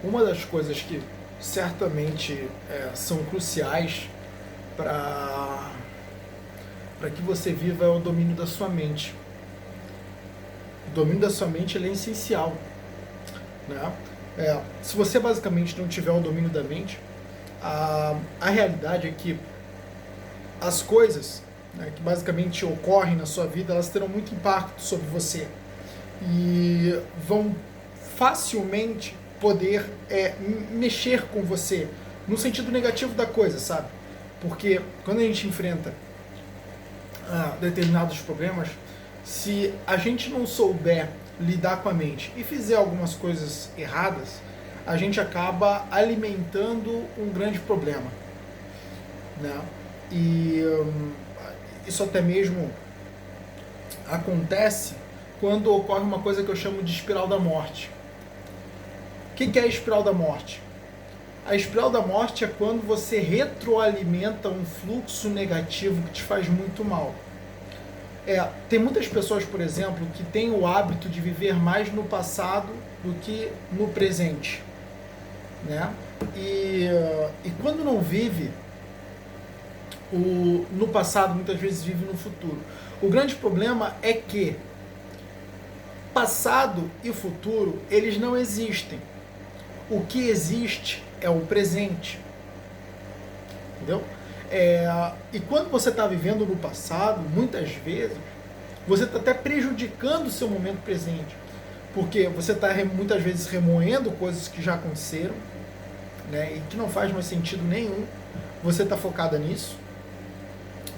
Uma das coisas que certamente são cruciais para que você viva é o domínio da sua mente. O domínio da sua mente ele é essencial, né? Se você basicamente não tiver o domínio da mente, a realidade é que as coisas, né, que basicamente ocorrem na sua vida, elas terão muito impacto sobre você e vão facilmente poder mexer com você no sentido negativo da coisa, sabe? Porque quando a gente enfrenta determinados problemas, se a gente não souber lidar com a mente e fizer algumas coisas erradas, a gente acaba alimentando um grande problema, né? E isso até mesmo acontece quando ocorre uma coisa que eu chamo de espiral da morte. O que é a espiral da morte? A espiral da morte é quando você retroalimenta um fluxo negativo que te faz muito mal. Tem muitas pessoas, por exemplo, que têm o hábito de viver mais no passado do que no presente, né? E quando não vive no passado, muitas vezes vive no futuro. O grande problema é que passado e futuro, eles não existem. O que existe é o presente. Entendeu? E quando você está vivendo no passado, muitas vezes, você está até prejudicando o seu momento presente. Porque você está muitas vezes remoendo coisas que já aconteceram, né, e que não faz mais sentido nenhum. Você está focada nisso.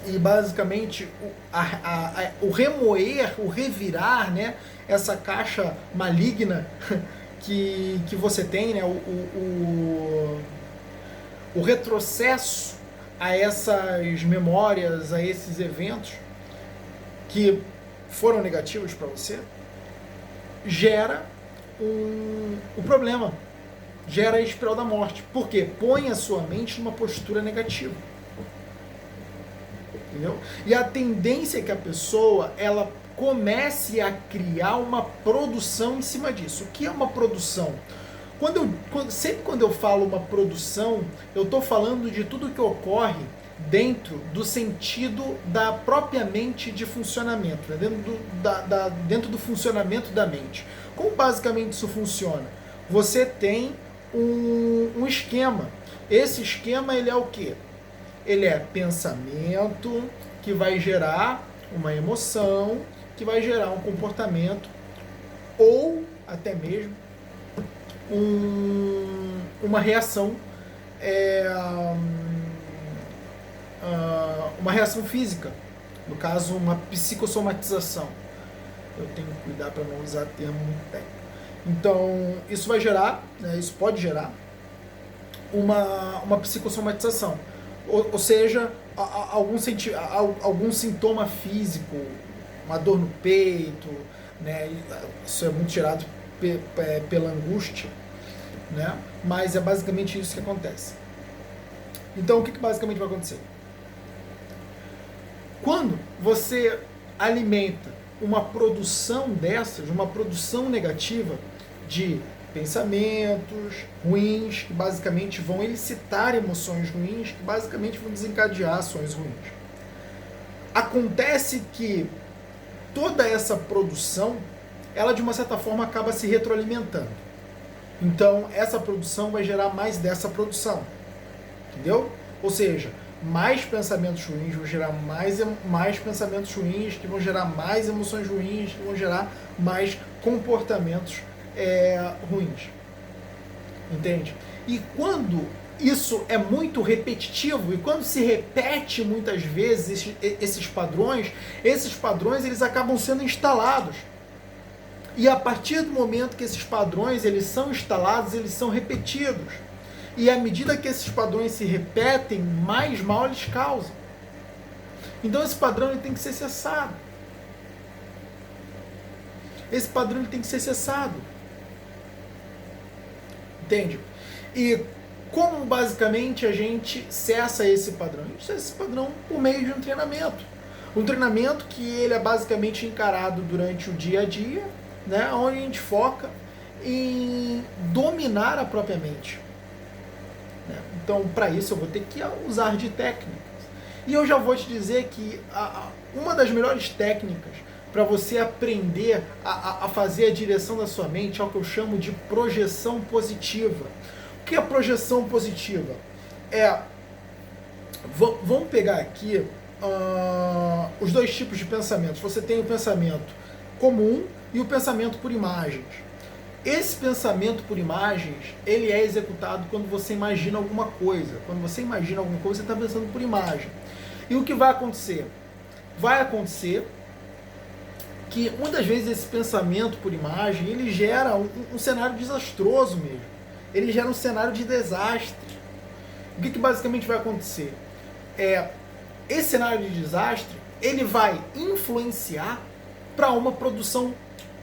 E basicamente o remoer, o revirar, né, essa caixa maligna que você tem, né, o retrocesso a essas memórias, a esses eventos que foram negativos para você, gera o problema, gera a espiral da morte. Por quê? Põe a sua mente numa postura negativa. Entendeu? E a tendência é que a pessoa ela comece a criar uma produção em cima disso. O que é uma produção? Sempre quando eu falo uma produção, eu estou falando de tudo que ocorre dentro do sentido da própria mente de funcionamento, né? Dentro do funcionamento da mente. Como basicamente isso funciona? Você tem um esquema. Esse esquema ele é o quê? Ele é pensamento que vai gerar uma emoção, que vai gerar um comportamento ou até mesmo uma reação, uma reação física, no caso uma psicossomatização. Eu tenho que cuidar para não usar termo muito técnico. Então isso vai gerar, né, isso pode gerar uma psicossomatização, ou seja, algum sintoma físico, uma dor no peito, né? Isso é muito gerado pela angústia, né? Mas é basicamente isso que acontece. Então o que basicamente vai acontecer? Quando você alimenta uma produção dessas, uma produção negativa de pensamentos ruins, que basicamente vão elicitar emoções ruins, que basicamente vão desencadear ações ruins. Acontece que toda essa produção, ela de uma certa forma acaba se retroalimentando. Então essa produção vai gerar mais dessa produção, entendeu? Ou seja, mais pensamentos ruins vão gerar mais pensamentos ruins, que vão gerar mais emoções ruins, que vão gerar mais comportamentos ruins. Entende? E quando isso é muito repetitivo, e quando se repete muitas vezes esses padrões eles acabam sendo instalados. E a partir do momento que esses padrões eles são instalados, eles são repetidos. E à medida que esses padrões se repetem, mais mal eles causam. Então esse padrão ele tem que ser cessado. Esse padrão ele tem que ser cessado. Entende? E como basicamente a gente cessa esse padrão? A gente cessa esse padrão por meio de um treinamento. Um treinamento que ele é basicamente encarado durante o dia a dia, né, onde a gente foca em dominar a própria mente. Né? Então, para isso, eu vou ter que usar de técnicas. E eu já vou te dizer que uma das melhores técnicas para você aprender a fazer a direção da sua mente é o que eu chamo de projeção positiva. O que é projeção positiva? Vamos pegar aqui os dois tipos de pensamentos. Você tem o pensamento comum e o pensamento por imagens. Esse pensamento por imagens, ele é executado quando você imagina alguma coisa. Quando você imagina alguma coisa, você está pensando por imagem. E o que vai acontecer? Vai acontecer que muitas vezes esse pensamento por imagem, ele gera um cenário desastroso mesmo. Ele gera um cenário de desastre. O que basicamente vai acontecer? Esse cenário de desastre, ele vai influenciar para uma produção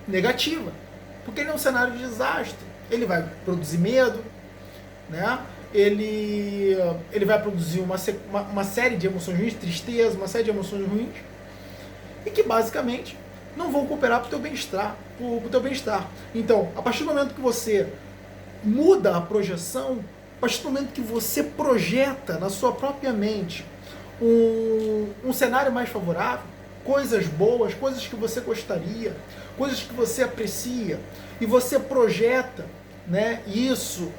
negativa. Porque ele é um cenário de desastre. Ele vai produzir medo, né? Ele vai produzir uma série de emoções ruins, tristeza, uma série de emoções ruins, e que basicamente não vão cooperar para o teu bem-estar. Então, a partir do momento que você muda a projeção, a partir do momento que você projeta na sua própria mente um cenário mais favorável, coisas boas, coisas que você gostaria, coisas que você aprecia, e você projeta, né, isso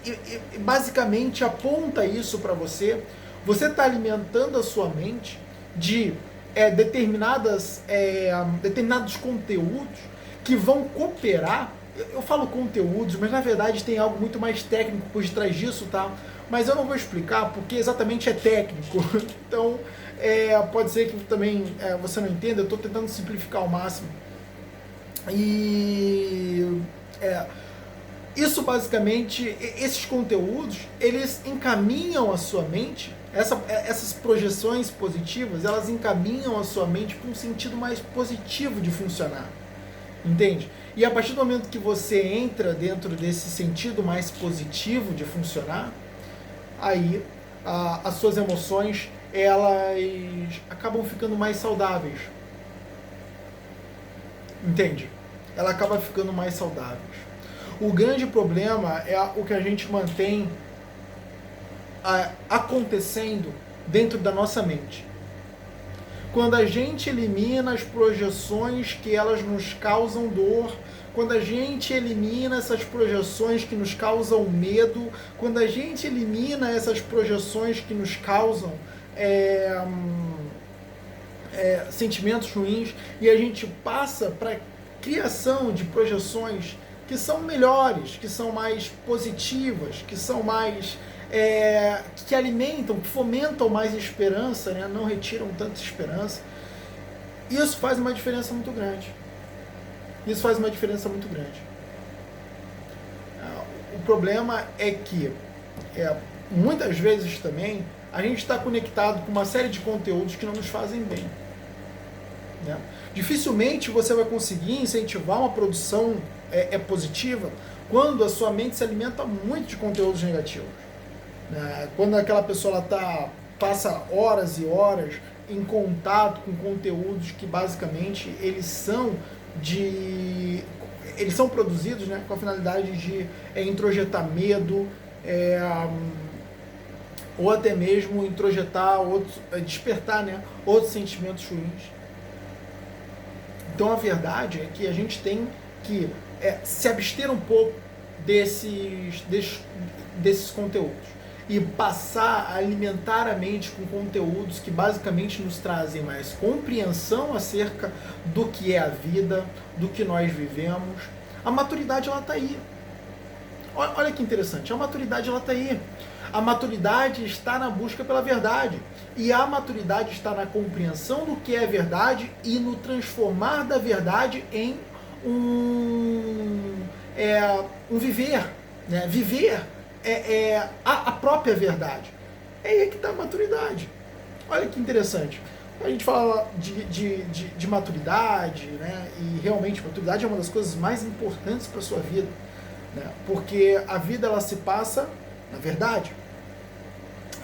e basicamente aponta isso para você, você está alimentando a sua mente de determinados conteúdos que vão cooperar. Eu falo conteúdos, mas na verdade tem algo muito mais técnico por detrás disso, tá? Mas eu não vou explicar porque exatamente é técnico. Então, pode ser que também você não entenda, eu estou tentando simplificar ao máximo. Isso basicamente, esses conteúdos, eles encaminham a sua mente, essas projeções positivas, elas encaminham a sua mente para um sentido mais positivo de funcionar. Entende? E a partir do momento que você entra dentro desse sentido mais positivo de funcionar, aí as suas emoções, elas acabam ficando mais saudáveis. Entende? Ela acaba ficando mais saudável. O grande problema é o que a gente mantém acontecendo dentro da nossa mente. Quando a gente elimina as projeções que elas nos causam dor, quando a gente elimina essas projeções que nos causam medo, quando a gente elimina essas projeções que nos causam sentimentos ruins, e a gente passa para a criação de projeções que são melhores, que são mais positivas, que são mais que alimentam, que fomentam mais esperança, né? Não retiram tanta esperança. Isso faz uma diferença muito grande. Isso faz uma diferença muito grande. O problema é que muitas vezes também a gente está conectado com uma série de conteúdos que não nos fazem bem. Né? Dificilmente você vai conseguir incentivar uma produção positiva quando a sua mente se alimenta muito de conteúdos negativos. Né? Quando aquela pessoa passa horas e horas em contato com conteúdos que basicamente eles são produzidos, né, com a finalidade de introjetar medo, ou até mesmo introjetar despertar, né, outros sentimentos ruins. Então a verdade é que a gente tem que se abster um pouco desses conteúdos e passar a alimentar a mente com conteúdos que basicamente nos trazem mais compreensão acerca do que é a vida, do que nós vivemos. A maturidade, ela está aí. Olha que interessante, a maturidade, ela está aí. A maturidade está na busca pela verdade. E a maturidade está na compreensão do que é verdade e no transformar da verdade em um viver. Né? Viver a própria verdade. É aí que está a maturidade. Olha que interessante. A gente fala de maturidade, né? E realmente maturidade é uma das coisas mais importantes para a sua vida. Né? Porque a vida, ela se passa na verdade.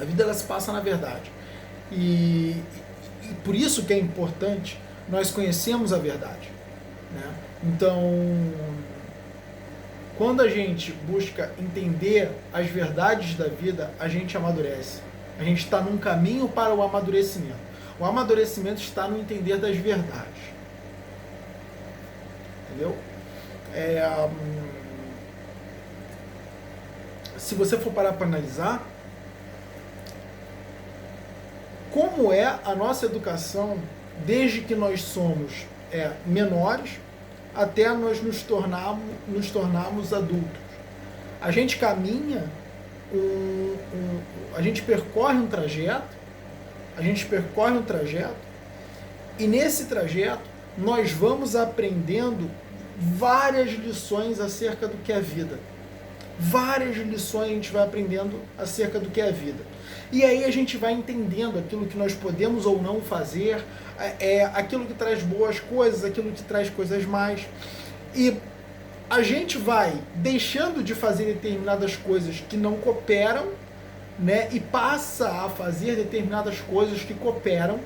A vida, ela se passa na verdade. E e por isso que é importante nós conhecermos a verdade, né? Então, quando a gente busca entender as verdades da vida, a gente amadurece. A gente está num caminho para o amadurecimento. O amadurecimento está no entender das verdades. Entendeu? Se você for parar para analisar, como é a nossa educação desde que nós somos menores até nós nos tornarmos adultos. A gente caminha, a gente percorre um trajeto, e nesse trajeto nós vamos aprendendo várias lições acerca do que é a vida. Várias lições a gente vai aprendendo acerca do que é a vida. E aí a gente vai entendendo aquilo que nós podemos ou não fazer, aquilo que traz boas coisas, aquilo que traz coisas más. E a gente vai deixando de fazer determinadas coisas que não cooperam, né, e passa a fazer determinadas coisas que cooperam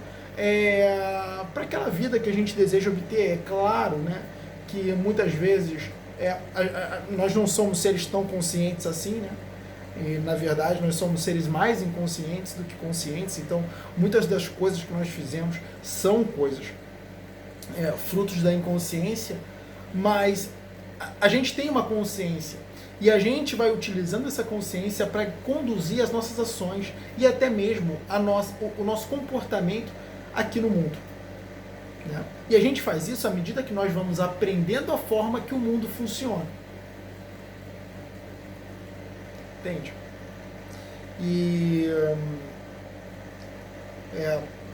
para aquela vida que a gente deseja obter. É claro, né, que muitas vezes nós não somos seres tão conscientes assim, né? E, na verdade, nós somos seres mais inconscientes do que conscientes. Então, muitas das coisas que nós fizemos são coisas frutos da inconsciência, mas a gente tem uma consciência e a gente vai utilizando essa consciência para conduzir as nossas ações e até mesmo o nosso comportamento aqui no mundo, né? E a gente faz isso à medida que nós vamos aprendendo a forma que o mundo funciona. Entende? E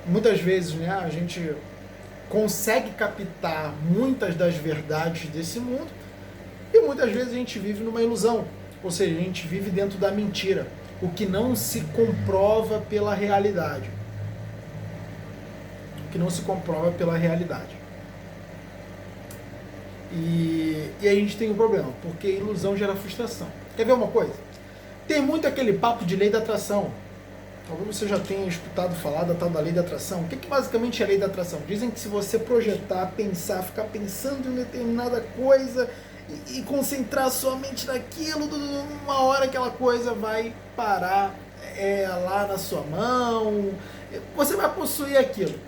muitas vezes, né, a gente consegue captar muitas das verdades desse mundo e muitas vezes a gente vive numa ilusão, ou seja, a gente vive dentro da mentira, o que não se comprova pela realidade. E a gente tem um problema, porque ilusão gera frustração. Quer ver uma coisa? Tem muito aquele papo de lei da atração. Talvez você já tenha escutado falar da tal da lei da atração. O que basicamente é a lei da atração? Dizem que se você projetar, pensar, ficar pensando em determinada coisa e concentrar sua mente naquilo, uma hora aquela coisa vai parar lá na sua mão. Você vai possuir aquilo.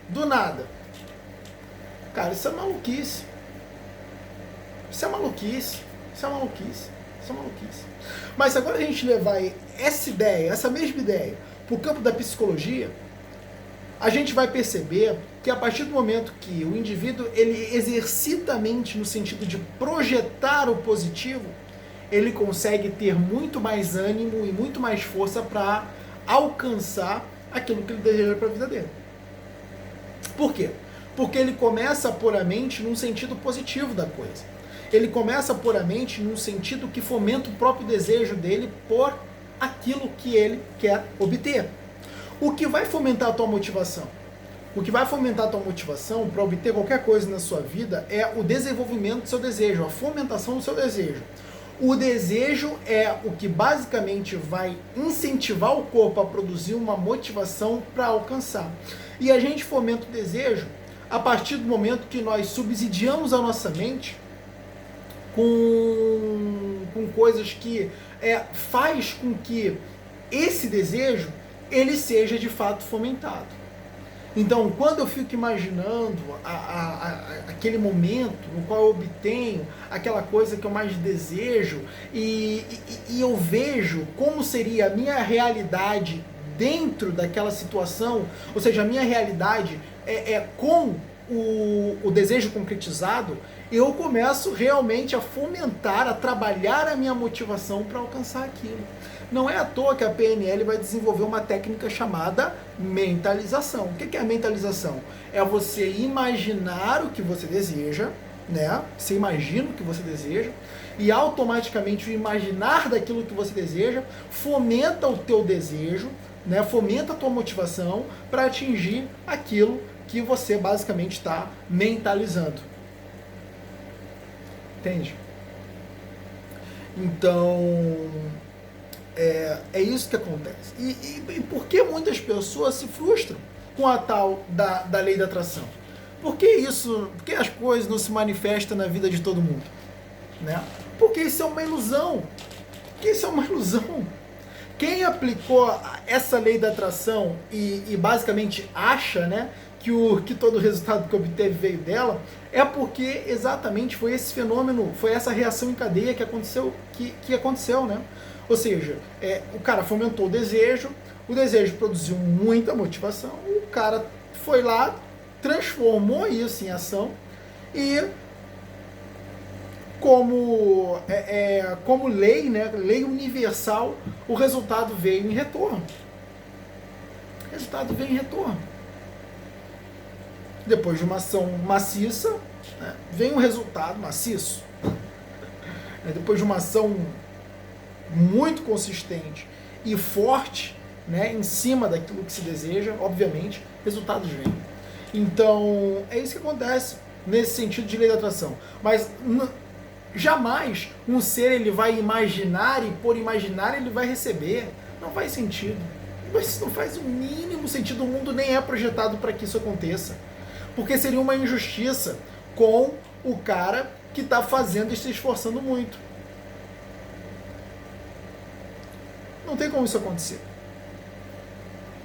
Do nada. Cara, isso é maluquice. Isso é maluquice. Mas agora a gente levar essa mesma ideia, para o campo da psicologia, a gente vai perceber que a partir do momento que o indivíduo ele exercita a mente no sentido de projetar o positivo, ele consegue ter muito mais ânimo e muito mais força para alcançar aquilo que ele deseja para a vida dele. Por quê? Porque ele começa a pôr a mente num sentido positivo da coisa. Ele começa a pôr a mente num sentido que fomenta o próprio desejo dele por aquilo que ele quer obter. O que vai fomentar a tua motivação? O que vai fomentar a tua motivação para obter qualquer coisa na sua vida é o desenvolvimento do seu desejo, a fomentação do seu desejo. O desejo é o que basicamente vai incentivar o corpo a produzir uma motivação para alcançar. E a gente fomenta o desejo a partir do momento que nós subsidiamos a nossa mente com coisas que faz com que esse desejo ele seja de fato fomentado. Então, quando eu fico imaginando aquele momento no qual eu obtenho aquela coisa que eu mais desejo e eu vejo como seria a minha realidade dentro daquela situação, ou seja, a minha realidade com o desejo concretizado, eu começo realmente a fomentar, a trabalhar a minha motivação para alcançar aquilo. Não é à toa que a PNL vai desenvolver uma técnica chamada mentalização. O que é a mentalização? É você imaginar o que você deseja, né? Você imagina o que você deseja e automaticamente o imaginar daquilo que você deseja fomenta o teu desejo, né? Fomenta a tua motivação para atingir aquilo que você basicamente está mentalizando. Entende? Então, é isso que acontece. E por que muitas pessoas se frustram? com a tal da lei da atração? Por que as coisas não se manifestam na vida de todo mundo? Né? Porque isso é uma ilusão. Porque isso é uma ilusão. Quem aplicou essa lei da atração e basicamente acha, né, que todo o resultado que obteve veio dela, é porque exatamente foi esse fenômeno, foi essa reação em cadeia que aconteceu, né? Ou seja, o cara fomentou o desejo produziu muita motivação, o cara foi lá, transformou isso em ação e como lei, né, lei universal, o resultado veio em retorno. Depois de uma ação maciça, né, vem um resultado maciço. Depois de uma ação muito consistente e forte, né, em cima daquilo que se deseja, obviamente, resultados vêm. Então, é isso que acontece nesse sentido de lei da atração. Mas jamais um ser ele vai imaginar e por imaginar ele vai receber. Não faz sentido. Isso não faz o mínimo sentido. O mundo nem é projetado para que isso aconteça. Porque seria uma injustiça com o cara que está fazendo e se esforçando muito. Não tem como isso acontecer.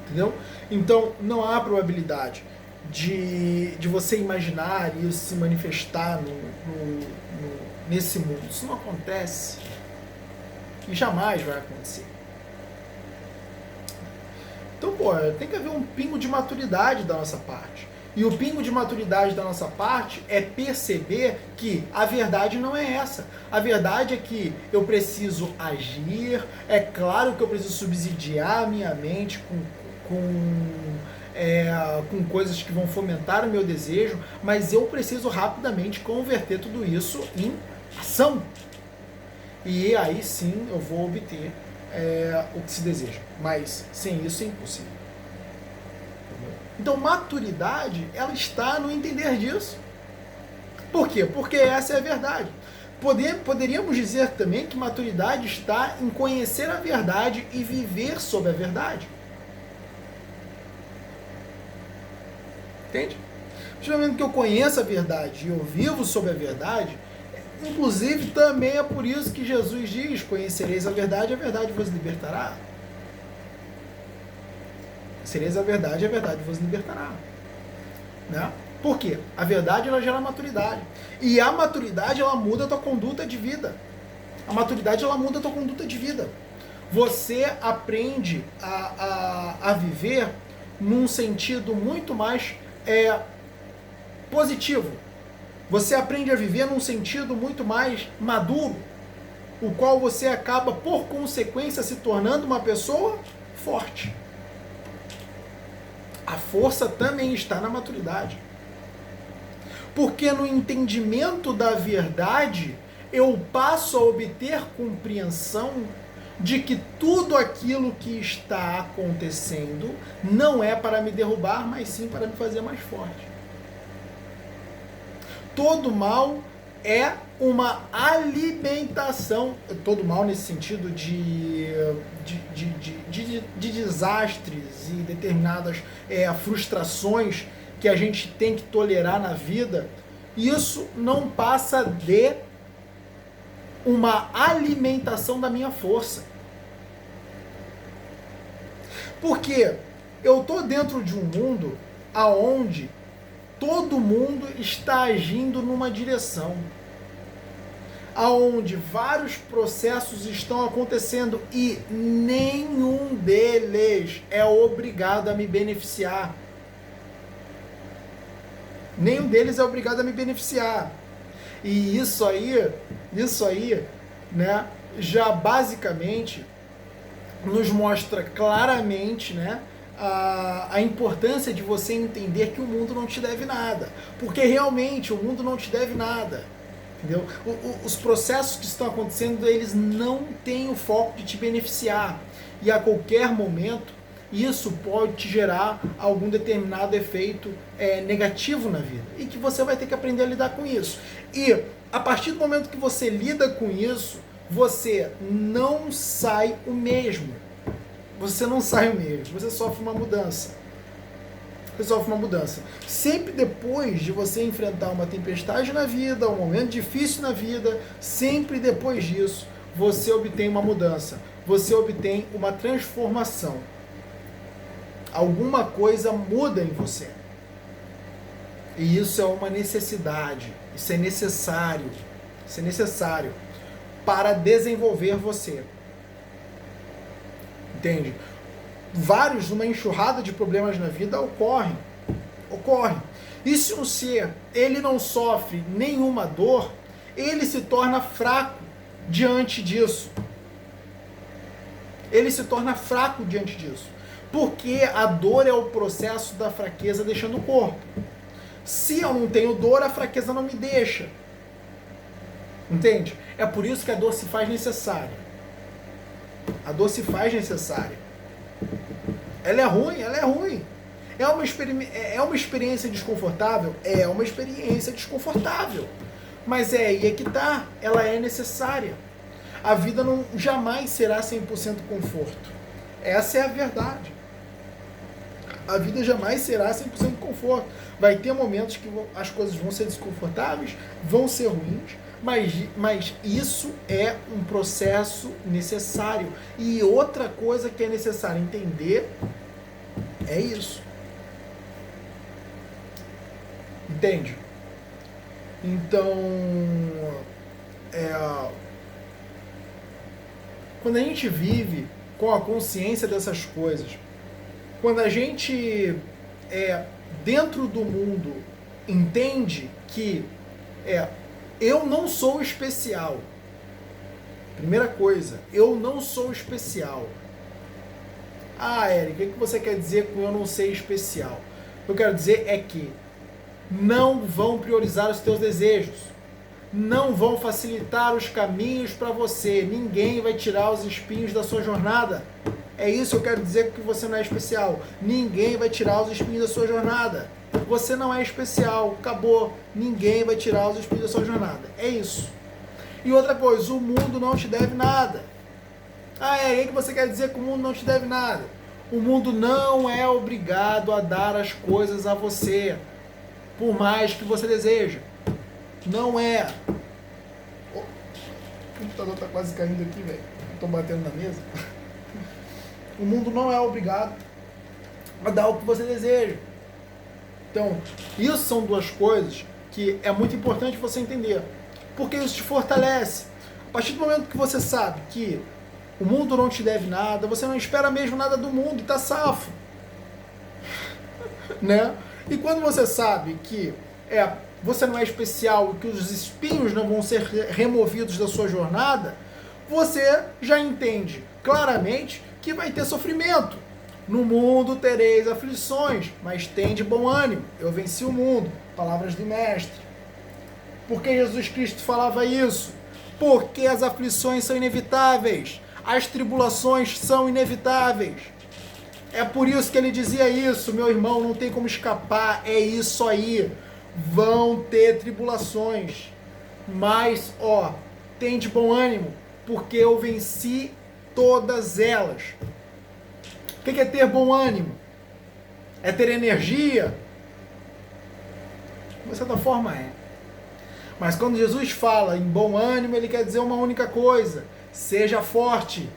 Entendeu? Então, não há probabilidade de você imaginar isso se manifestar nesse mundo. Isso não acontece. E jamais vai acontecer. Então, tem que haver um pingo de maturidade da nossa parte. E o pingo de maturidade da nossa parte é perceber que a verdade não é essa. A verdade é que eu preciso agir, é claro que eu preciso subsidiar a minha mente com coisas que vão fomentar o meu desejo, mas eu preciso rapidamente converter tudo isso em ação. E aí sim eu vou obter o que se deseja. Mas sem isso é impossível. Então, maturidade, ela está no entender disso. Por quê? Porque essa é a verdade. Poderíamos dizer também que maturidade está em conhecer a verdade e viver sob a verdade. Entende? No momento que eu conheço a verdade e eu vivo sob a verdade, inclusive também é por isso que Jesus diz: conhecereis a verdade vos libertará. Conhecereis a verdade vos libertará. Né? Por quê? A verdade ela gera maturidade. E a maturidade ela muda a tua conduta de vida. A maturidade ela muda a tua conduta de vida. Você aprende a viver num sentido muito mais positivo. Você aprende a viver num sentido muito mais maduro, o qual você acaba, por consequência, se tornando uma pessoa forte. A força também está na maturidade. Porque no entendimento da verdade, eu passo a obter compreensão de que tudo aquilo que está acontecendo não é para me derrubar, mas sim para me fazer mais forte. Todo mal é uma alimentação, todo mal nesse sentido de desastres e determinadas frustrações que a gente tem que tolerar na vida, isso não passa de uma alimentação da minha força. Porque eu estou dentro de um mundo aonde todo mundo está agindo numa direção, aonde vários processos estão acontecendo e nenhum deles é obrigado a me beneficiar. Nenhum deles é obrigado a me beneficiar. E isso aí, né, já basicamente nos mostra claramente, né, a importância de você entender que o mundo não te deve nada. Porque realmente o mundo não te deve nada. Entendeu? Os processos que estão acontecendo, eles não têm o foco de te beneficiar. E a qualquer momento, isso pode te gerar algum determinado efeito negativo na vida. E que você vai ter que aprender a lidar com isso. E a partir do momento que você lida com isso, você não sai o mesmo. Você não sai o mesmo, você sofre uma mudança. você sofre uma mudança. Sempre depois de você enfrentar uma tempestade na vida, um momento difícil na vida, sempre depois disso, você obtém uma mudança, você obtém uma transformação. Alguma coisa muda em você. E isso é uma necessidade, isso é necessário para desenvolver você. Entende? Uma enxurrada de problemas na vida ocorrem. E se um ser, ele não sofre nenhuma dor, ele se torna fraco diante disso. Porque a dor é o processo da fraqueza deixando o corpo. Se eu não tenho dor, a fraqueza não me deixa. Entende? É por isso que a dor se faz necessária. Ela é ruim. É uma experiência desconfortável? É uma experiência desconfortável. Mas é aí que tá. Ela é necessária. A vida jamais será 100% conforto. Essa é a verdade. A vida jamais será 100% conforto. Vai ter momentos que as coisas vão ser desconfortáveis, vão ser ruins, mas isso é um processo necessário. E outra coisa que é necessário entender é isso. Entende? Então, quando a gente vive com a consciência dessas coisas, quando a gente, dentro do mundo, entende que eu não sou especial. Primeira coisa, eu não sou especial. Ah, Eric, o que você quer dizer com eu não ser especial? O que eu quero dizer é que não vão priorizar os teus desejos. Não vão facilitar os caminhos para você. Ninguém vai tirar os espinhos da sua jornada. É isso que eu quero dizer que você não é especial. Ninguém vai tirar os espinhos da sua jornada. Você não é especial. Acabou. Ninguém vai tirar os espinhos da sua jornada. É isso. E outra coisa, o mundo não te deve nada. Ah, o que você quer dizer que o mundo não te deve nada? O mundo não é obrigado a dar as coisas a você, por mais que você deseja. Não é. O computador tá quase caindo aqui, velho. Tô batendo na mesa. O mundo não é obrigado a dar o que você deseja. Então, isso são duas coisas que é muito importante você entender. Porque isso te fortalece. A partir do momento que você sabe que o mundo não te deve nada, você não espera mesmo nada do mundo e tá safo. Né? E quando você sabe que você não é especial e que os espinhos não vão ser removidos da sua jornada, você já entende claramente que vai ter sofrimento. No mundo tereis aflições, mas tende bom ânimo. Eu venci o mundo. Palavras do Mestre. Por que Jesus Cristo falava isso? Porque as aflições são inevitáveis. As tribulações são inevitáveis. É por isso que ele dizia isso, meu irmão, não tem como escapar, é isso aí. Vão ter tribulações, mas, tende bom ânimo, porque eu venci todas elas. O que é ter bom ânimo? É ter energia? De certa forma é. Mas quando Jesus fala em bom ânimo, ele quer dizer uma única coisa: seja forte.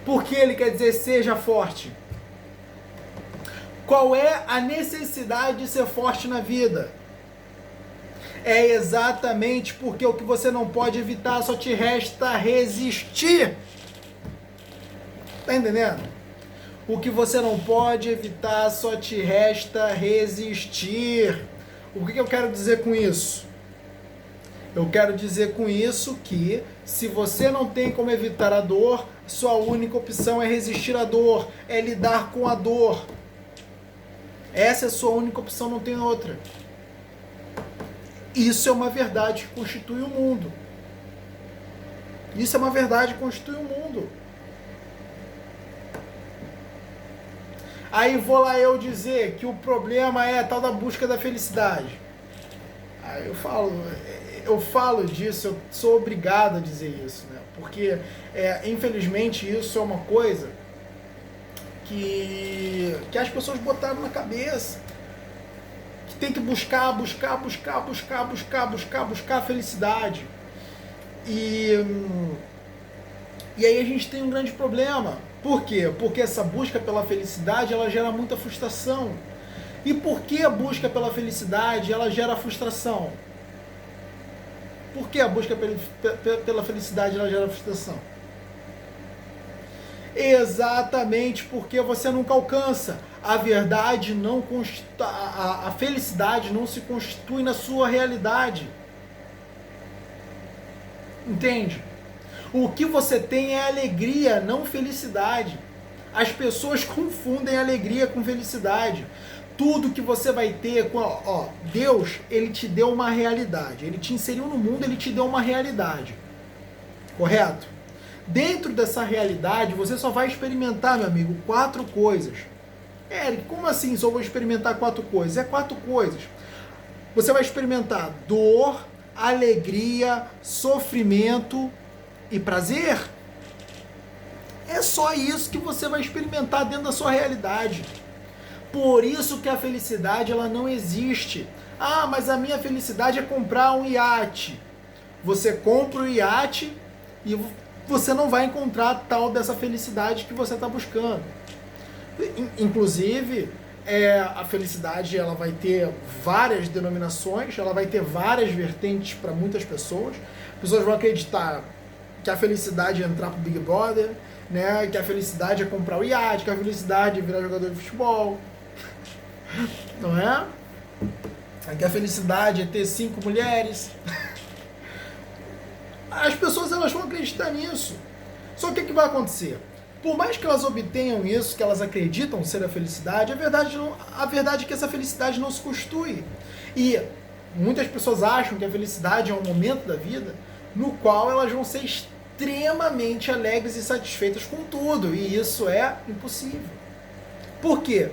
Por que ele quer dizer seja forte? Qual é a necessidade de ser forte na vida? É exatamente porque o que você não pode evitar, só te resta resistir. Tá entendendo? O que você não pode evitar, só te resta resistir. O que eu quero dizer com isso? Eu quero dizer com isso que se você não tem como evitar a dor, sua única opção é resistir à dor, é lidar com a dor. Essa é a sua única opção, não tem outra. Isso é uma verdade que constitui o mundo. Isso é uma verdade que constitui o mundo. Aí vou lá eu dizer que o problema é a tal da busca da felicidade. Aí eu falo disso, eu sou obrigado a dizer isso, né? Porque, infelizmente, isso é uma coisa que as pessoas botaram na cabeça. Que tem que buscar a felicidade. E aí a gente tem um grande problema. Por quê? Porque essa busca pela felicidade, ela gera muita frustração. E por que a busca pela felicidade, ela gera frustração? Por que a busca pela felicidade, ela gera frustração? Exatamente porque você nunca alcança. A verdade não a felicidade não se constitui na sua realidade. Entende? O que você tem é alegria, não felicidade. As pessoas confundem alegria com felicidade. Tudo que você vai ter, Deus, ele te deu uma realidade. Ele te inseriu no mundo, ele te deu uma realidade. Correto? Dentro dessa realidade, você só vai experimentar, meu amigo, 4 coisas. Eric, como assim só vou experimentar 4 coisas? É 4 coisas. Você vai experimentar dor, alegria, sofrimento e prazer. É só isso que você vai experimentar dentro da sua realidade. Por isso que a felicidade, ela não existe. Ah, mas a minha felicidade é comprar um iate. Você compra o iate e você não vai encontrar tal dessa felicidade que você está buscando. Inclusive, a felicidade, ela vai ter várias denominações, ela vai ter várias vertentes para muitas pessoas. As pessoas vão acreditar que a felicidade é entrar pro Big Brother, né? Que a felicidade é comprar o iate, que a felicidade é virar jogador de futebol, não é? Que a felicidade é ter 5 mulheres. As pessoas, elas vão acreditar nisso. Só que o que vai acontecer? Por mais que elas obtenham isso, que elas acreditam ser a felicidade, a verdade é que essa felicidade não se constitui. E muitas pessoas acham que a felicidade é um momento da vida no qual elas vão ser extremamente alegres e satisfeitas com tudo. E isso é impossível. Por quê?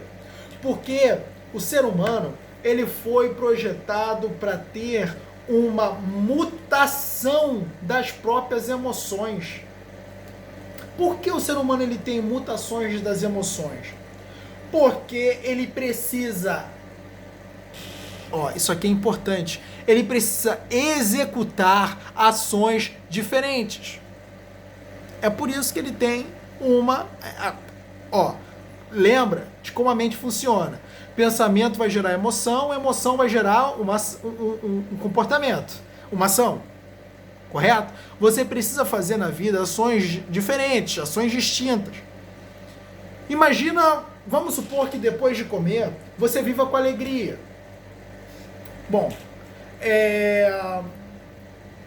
Porque o ser humano, ele foi projetado para ter uma mutação das próprias emoções. Por que o ser humano ele tem mutações das emoções? Porque ele precisa, isso aqui é importante, ele precisa executar ações diferentes. É por isso que ele tem lembra de como a mente funciona. Pensamento vai gerar emoção, emoção vai gerar um comportamento, uma ação. Correto? Você precisa fazer na vida ações diferentes, ações distintas. Imagina, vamos supor que depois de comer, você viva com alegria. Bom,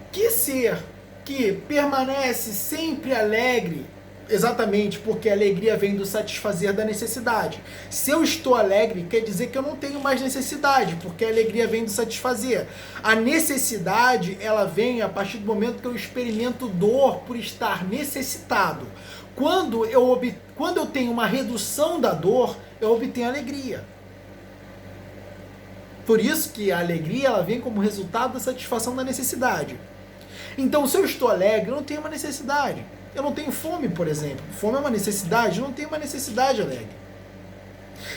que ser que permanece sempre alegre, exatamente porque a alegria vem do satisfazer da necessidade. Se eu estou alegre, quer dizer que eu não tenho mais necessidade, porque a alegria vem do satisfazer. A necessidade, ela vem a partir do momento que eu experimento dor por estar necessitado. Quando eu tenho uma redução da dor, eu obtenho alegria. Por isso que a alegria, ela vem como resultado da satisfação da necessidade. Então, se eu estou alegre, eu não tenho uma necessidade. Eu não tenho fome, por exemplo. Fome é uma necessidade, eu não tenho uma necessidade alegre.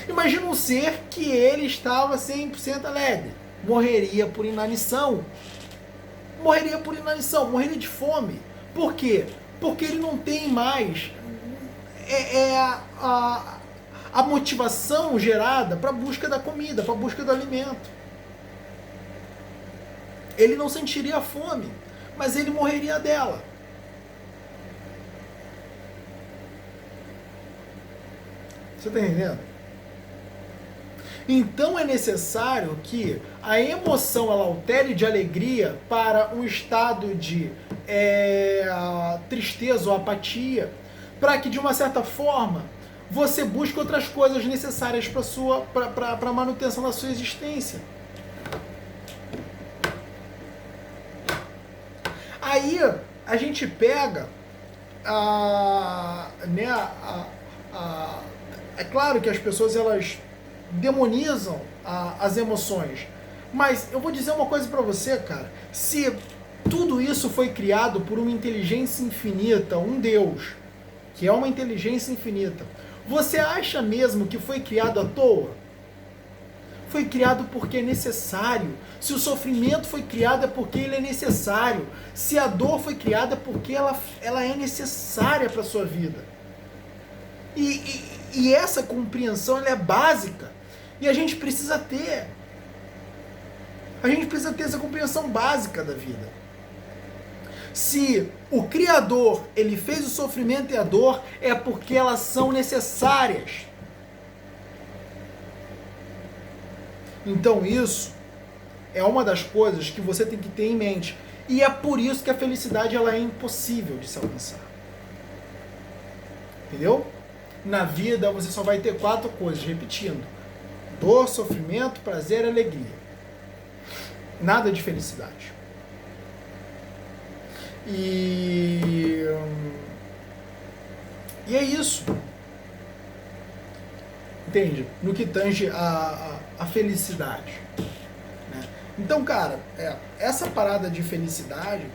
Imagina um ser que ele estava 100% alegre. Morreria por inanição. Morreria de fome. Por quê? Porque ele não tem mais a motivação gerada para a busca da comida, para a busca do alimento. Ele não sentiria fome, mas ele morreria dela. Você está entendendo? Então é necessário que a emoção ela altere de alegria para um estado de tristeza ou apatia, para que de uma certa forma você busque outras coisas necessárias para a manutenção da sua existência. Aí a gente pega é claro que as pessoas elas demonizam as emoções, mas eu vou dizer uma coisa para você, cara. Se tudo isso foi criado por uma inteligência infinita, um Deus, que é uma inteligência infinita, Você acha mesmo que foi criado à toa? Foi criado porque é necessário. Se o sofrimento foi criado é porque ele é necessário. Se a dor foi criada é porque ela é necessária para a sua vida. E essa compreensão ela é básica. E a gente precisa ter. A gente precisa ter essa compreensão básica da vida. Se o Criador ele fez o sofrimento e a dor, é porque elas são necessárias. Então isso é uma das coisas que você tem que ter em mente. E é por isso que a felicidade ela é impossível de se alcançar. Entendeu? Na vida você só vai ter 4 coisas, repetindo. Dor, sofrimento, prazer e alegria. Nada de felicidade. E é isso. Entende? No que tange a felicidade. Né? Então, cara, essa parada de felicidade,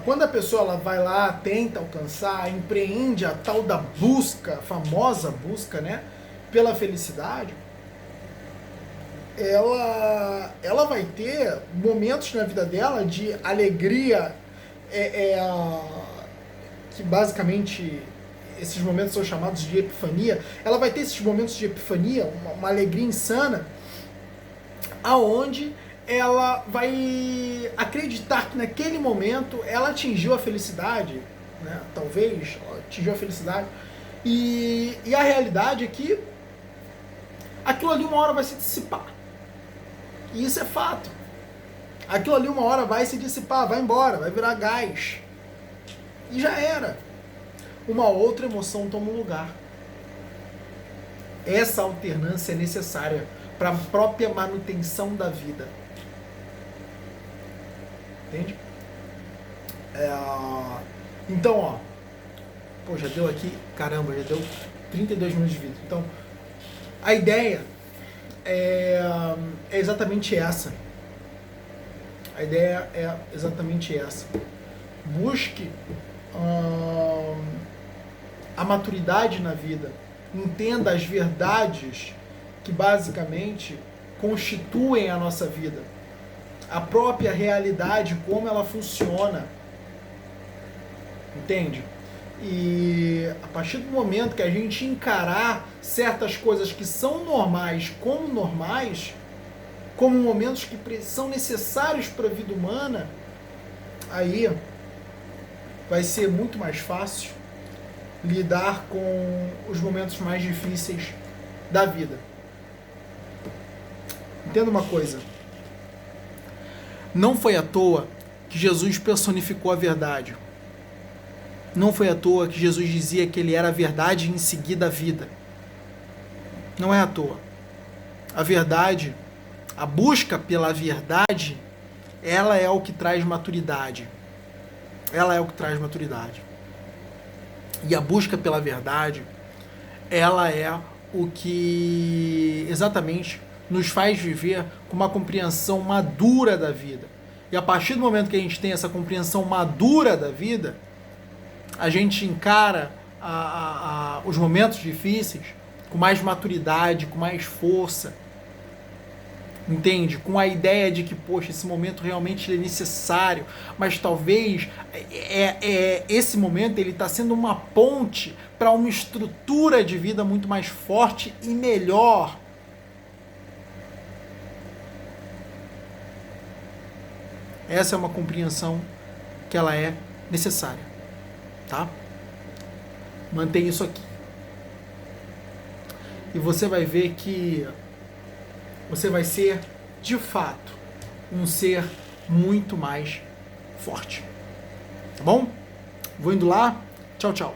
quando a pessoa ela vai lá, tenta alcançar, empreende a tal da busca, a famosa busca, né, pela felicidade, ela vai ter momentos na vida dela de alegria, que basicamente esses momentos são chamados de epifania. Ela vai ter esses momentos de epifania, uma alegria insana, aonde ela vai acreditar que naquele momento ela atingiu a felicidade, né? Talvez ela atingiu a felicidade, e a realidade é que aquilo ali uma hora vai se dissipar. E isso é fato. Aquilo ali uma hora vai se dissipar, vai embora, vai virar gás. E já era. Uma outra emoção toma um lugar. Essa alternância é necessária para a própria manutenção da vida. Entende? Então, ó. Pô, já deu aqui, caramba, já deu 32 minutos de vídeo. Então, a ideia é exatamente essa. A ideia é exatamente essa. Busque a maturidade na vida. Entenda as verdades que basicamente constituem a nossa vida. A própria realidade, como ela funciona. Entende? E a partir do momento que a gente encarar certas coisas que são normais, como momentos que são necessários para a vida humana, aí vai ser muito mais fácil lidar com os momentos mais difíceis da vida. Entenda uma coisa. Não foi à toa que Jesus personificou a verdade. Não foi à toa que Jesus dizia que ele era a verdade e em seguida a vida. Não é à toa. A verdade, a busca pela verdade, ela é o que traz maturidade. Ela é o que traz maturidade. E a busca pela verdade, ela é o que exatamente nos faz viver com uma compreensão madura da vida. E a partir do momento que a gente tem essa compreensão madura da vida, a gente encara os momentos difíceis com mais maturidade, com mais força. Entende? Com a ideia de que, poxa, esse momento realmente é necessário, mas talvez esse momento ele está sendo uma ponte para uma estrutura de vida muito mais forte e melhor. Essa é uma compreensão que ela é necessária, tá? Mantém isso aqui. E você vai ver que você vai ser, de fato, um ser muito mais forte. Tá bom? Vou indo lá. Tchau, tchau.